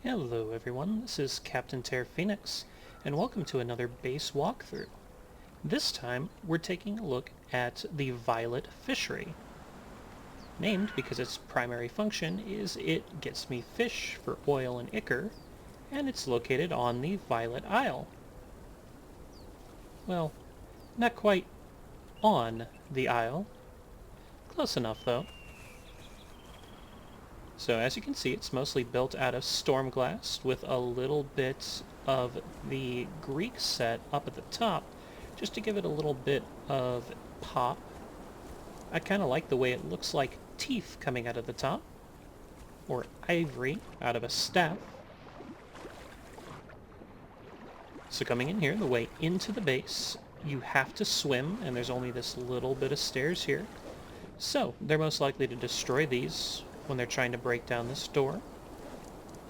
Hello everyone, this is Captain Terra Phoenix, and welcome to another base walkthrough. This time, we're taking a look at the Violet Fishery. Named because its primary function is it gets me fish for oil and ichor, and it's located on the Violet Isle. Well, not quite on the isle. Close enough though. So as you can see, it's mostly built out of storm glass with a little bit of the Greek set up at the top, just to give it a little bit of pop. I kind of like the way it looks like teeth coming out of the top, or ivory out of a staff. So coming in here, the way into the base, you have to swim, and there's only this little bit of stairs here. So they're most likely to destroy these when they're trying to break down this door.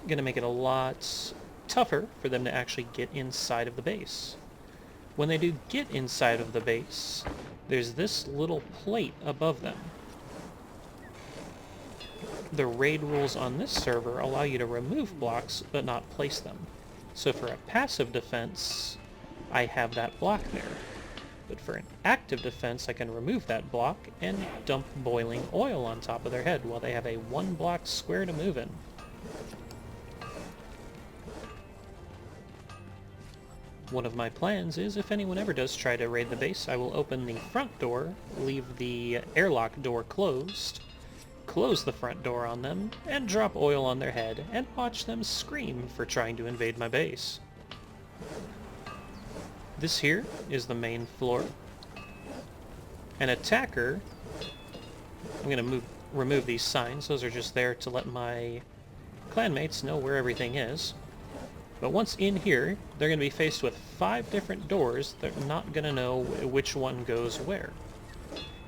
Going to make it a lot tougher for them to actually get inside of the base. When they do get inside of the base, there's this little plate above them. The raid rules on this server allow you to remove blocks but not place them. So for a passive defense, I have that block there. But for an active defense, I can remove that block and dump boiling oil on top of their head while they have a 1 block square to move in. One of my plans is if anyone ever does try to raid the base, I will open the front door, leave the airlock door closed, close the front door on them, and drop oil on their head, and watch them scream for trying to invade my base. This here is the main floor. An attacker, I'm going to remove these signs. Those are just there to let my clanmates know where everything is. But once in here, they're going to be faced with 5 different doors. They're not going to know which one goes where.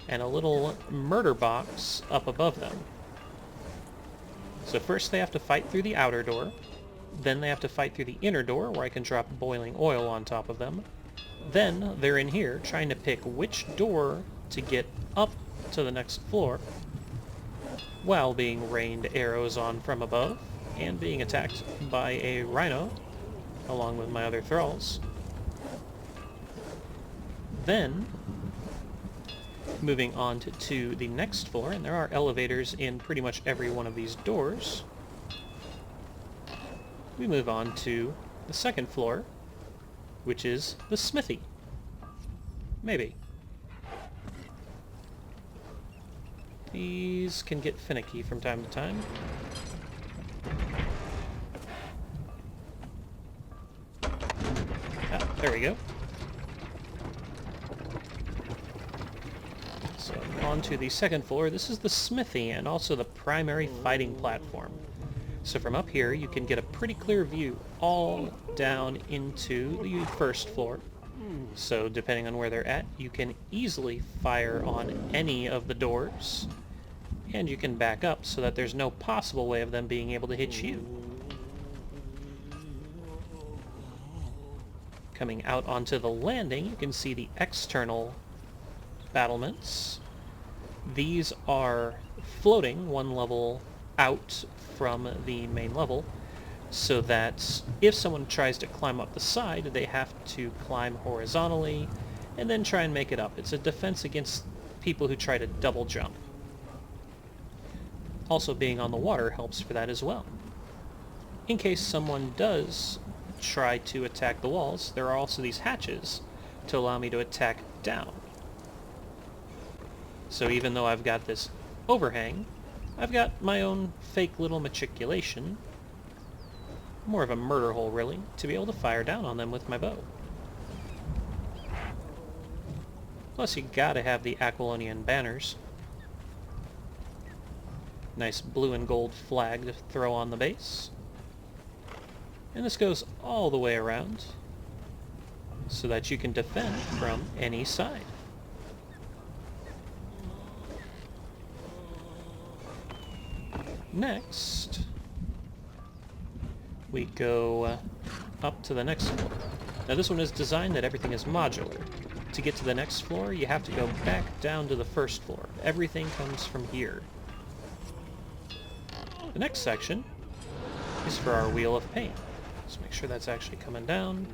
And a little murder box up above them. So first they have to fight through the outer door. Then they have to fight through the inner door, where I can drop boiling oil on top of them. Then they're in here trying to pick which door to get up to the next floor, while being rained arrows on from above and being attacked by a rhino along with my other thralls. Then moving on to the next floor, and there are elevators in pretty much every one of these doors. We move on to the second floor, which is the smithy. Maybe. These can get finicky from time to time. Ah, there we go. So on to the second floor. This is the smithy and also the primary fighting platform. So from up here, you can get a pretty clear view all down into the first floor. So depending on where they're at, you can easily fire on any of the doors. And you can back up so that there's no possible way of them being able to hit you. Coming out onto the landing, you can see the external battlements. These are floating 1 level out from the main level, so that if someone tries to climb up the side, they have to climb horizontally and then try and make it up. It's a defense against people who try to double jump. Also, being on the water helps for that as well. In case someone does try to attack the walls, there are also these hatches to allow me to attack down. So even though I've got this overhang, I've got my own fake little matriculation, more of a murder hole really, to be able to fire down on them with my bow. Plus you gotta have the Aquilonian banners. Nice blue and gold flag to throw on the base. And this goes all the way around, so that you can defend from any side. Next, we go up to the next floor. Now this one is designed that everything is modular. To get to the next floor, you have to go back down to the first floor. Everything comes from here. The next section is for our Wheel of Pain. Let's make sure that's actually coming down.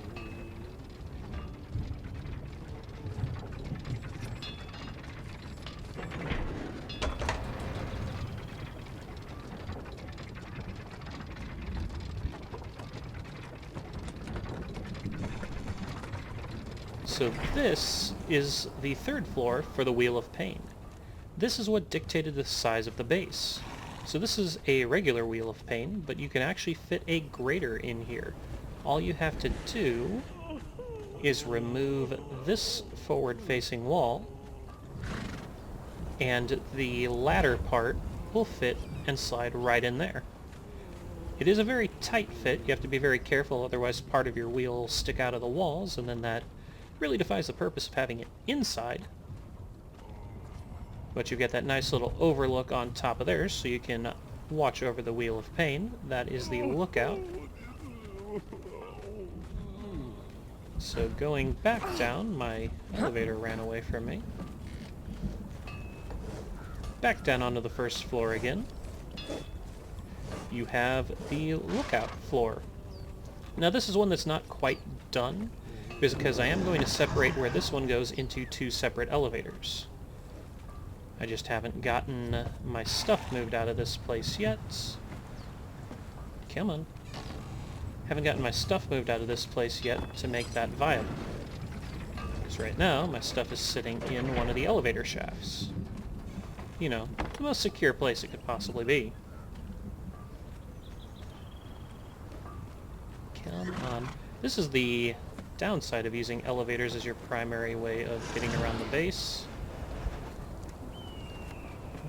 So this is the third floor for the Wheel of Pain. This is what dictated the size of the base. So this is a regular Wheel of Pain, but you can actually fit a grater in here. All you have to do is remove this forward-facing wall, and the ladder part will fit and slide right in there. It is a very tight fit. You have to be very careful, otherwise part of your wheel will stick out of the walls, and then that really defies the purpose of having it inside. But you get that nice little overlook on top of there, so you can watch over the Wheel of Pain. That is the lookout. So going back down, my elevator ran away from me. Back down onto the first floor again. You have the lookout floor. Now this is one that's not quite done, because I am going to separate where this one goes into two separate elevators. I just haven't gotten my stuff moved out of this place yet. Come on. Haven't gotten my stuff moved out of this place yet to make that viable. Because right now, my stuff is sitting in one of the elevator shafts. You know, the most secure place it could possibly be. Come on. This is the downside of using elevators as your primary way of getting around the base.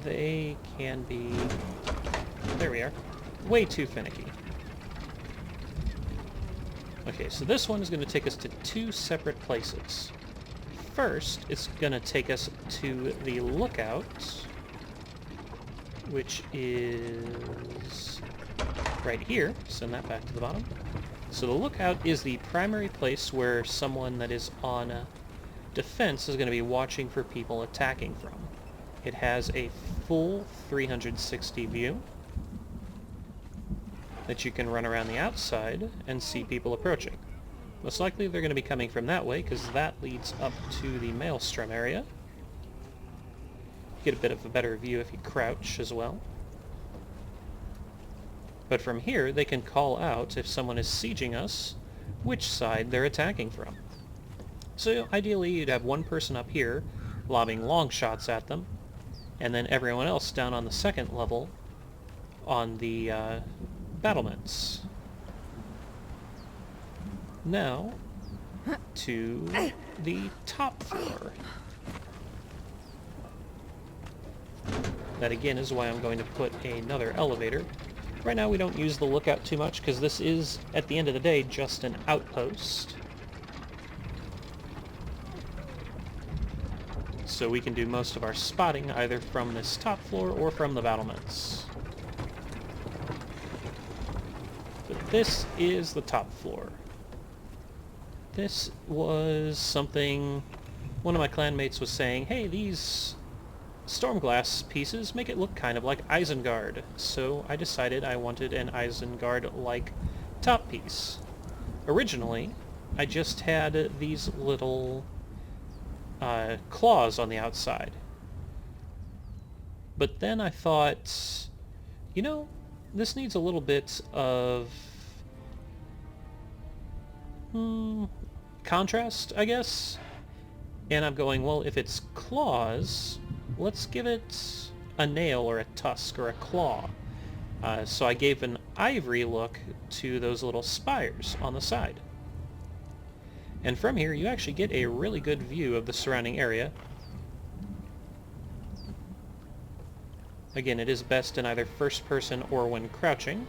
They can be... There we are. Way too finicky. Okay, so this one is going to take us to two separate places. First, it's going to take us to the lookout, which is right here. Send that back to the bottom. So the lookout is the primary place where someone that is on defense is going to be watching for people attacking from. It has a full 360 view that you can run around the outside and see people approaching. Most likely they're going to be coming from that way, because that leads up to the maelstrom area. You get a bit of a better view if you crouch as well. But from here, they can call out, if someone is sieging us, which side they're attacking from. So ideally, you'd have one person up here lobbing long shots at them, and then everyone else down on the second level on the battlements. Now, to the top floor. That again is why I'm going to put another elevator. Right now we don't use the lookout too much because this is, at the end of the day, just an outpost. So we can do most of our spotting either from this top floor or from the battlements. But this is the top floor. This was something one of my clanmates was saying, hey, these Stormglass pieces make it look kind of like Isengard, so I decided I wanted an Isengard-like top piece. Originally, I just had these little claws on the outside. But then I thought, you know, this needs a little bit of contrast, I guess. And I'm going, well, if it's claws, let's give it a nail or a tusk or a claw. So I gave an ivory look to those little spires on the side. And from here you actually get a really good view of the surrounding area. Again, it is best in either first person or when crouching.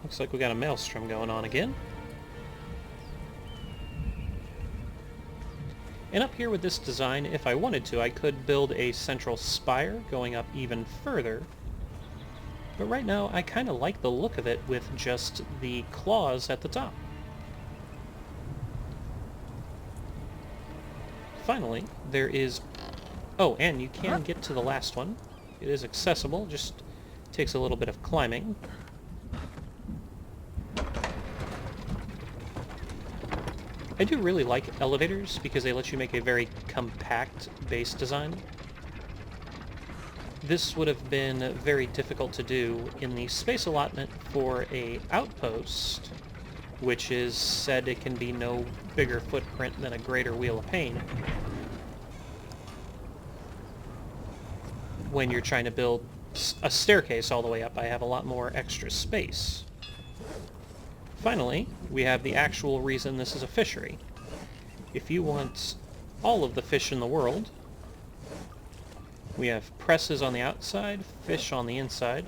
Looks like we got a maelstrom going on again. And up here with this design, if I wanted to, I could build a central spire going up even further. But right now, I kind of like the look of it with just the claws at the top. finally, there is... Oh, and you can get to the last one. It is accessible, just takes a little bit of climbing. I do really like elevators because they let you make a very compact base design. This would have been very difficult to do in the space allotment for a outpost, which is said it can be no bigger footprint than a greater wheel of pain. When you're trying to build a staircase all the way up, I have a lot more extra space. Finally, we have the actual reason this is a fishery. If you want all of the fish in the world, we have presses on the outside, fish on the inside.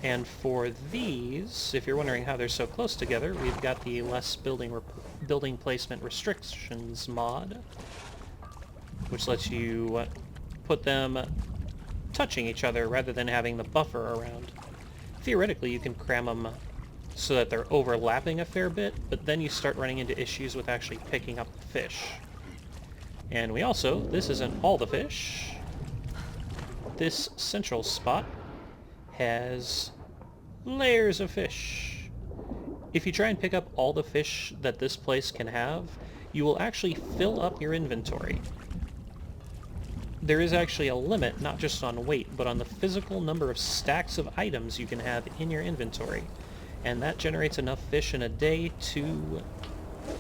And for these, if you're wondering how they're so close together, we've got the less building placement restrictions mod, which lets you put them touching each other rather than having the buffer around. Theoretically, you can cram them so that they're overlapping a fair bit, but then you start running into issues with actually picking up the fish. And we also, this isn't all the fish, this central spot has layers of fish. If you try and pick up all the fish that this place can have, you will actually fill up your inventory. There is actually a limit, not just on weight, but on the physical number of stacks of items you can have in your inventory. And that generates enough fish in a day to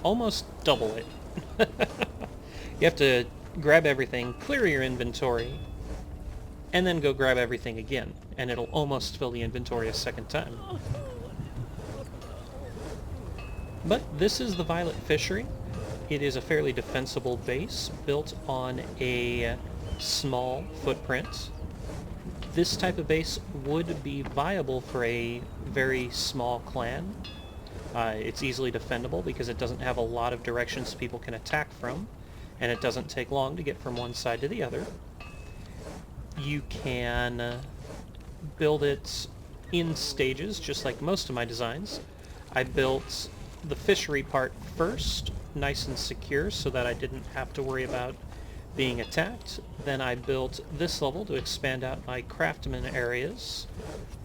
almost double it. You have to grab everything, clear your inventory, and then go grab everything again, and it'll almost fill the inventory a second time. But this is the Violet Fishery. It is a fairly defensible base built on a small footprint. This type of base would be viable for a very small clan. It's easily defendable because it doesn't have a lot of directions people can attack from, and it doesn't take long to get from one side to the other. You can build it in stages, just like most of my designs. I built the fishery part first, nice and secure, so that I didn't have to worry about being attacked. Then I built this level to expand out my craftsman areas,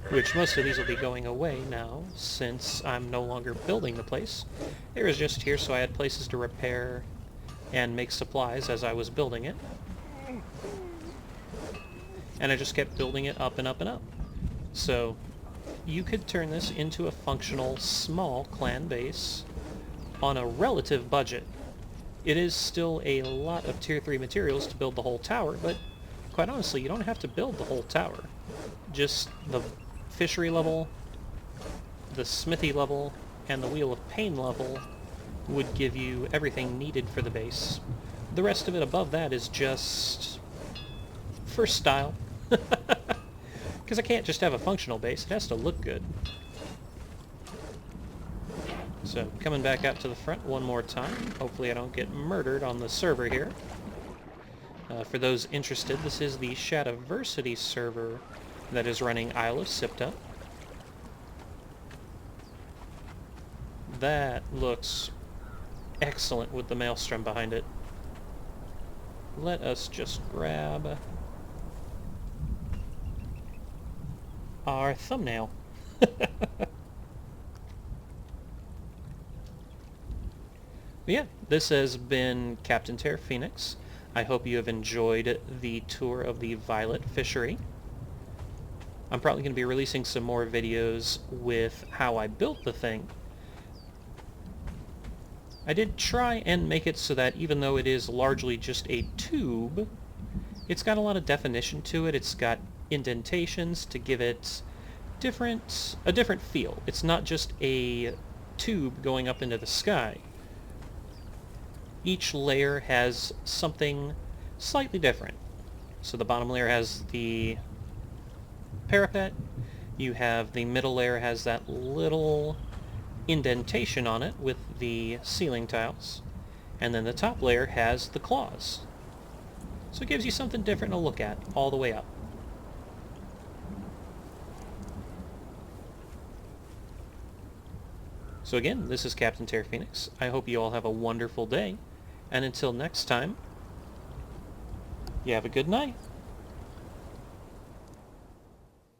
which most of these will be going away now, since I'm no longer building the place. They were just here so I had places to repair and make supplies as I was building it. And I just kept building it up and up and up. So you could turn this into a functional small clan base on a relative budget. It is still a lot of tier 3 materials to build the whole tower, but quite honestly, you don't have to build the whole tower. Just the fishery level, the smithy level, and the wheel of pain level would give you everything needed for the base. The rest of it above that is just for style. Because I can't just have a functional base, it has to look good. So, coming back out to the front one more time. Hopefully I don't get murdered on the server here. For those interested, this is the Shadiversity server that is running Isle of Siptah. That looks excellent with the maelstrom behind it. Let us just grab our thumbnail. Yeah, this has been Captain Terra Phoenix. I hope you have enjoyed the tour of the Violet Fishery. I'm probably going to be releasing some more videos with how I built the thing. I did try and make it so that even though it is largely just a tube, it's got a lot of definition to it. It's got indentations to give it a different feel. It's not just a tube going up into the sky. Each layer has something slightly different. So the bottom layer has the parapet, you have the middle layer has that little indentation on it with the ceiling tiles, and then the top layer has the claws. So it gives you something different to look at all the way up. So again, this is Captain Terra Phoenix. I hope you all have a wonderful day, and until next time, You have a good night.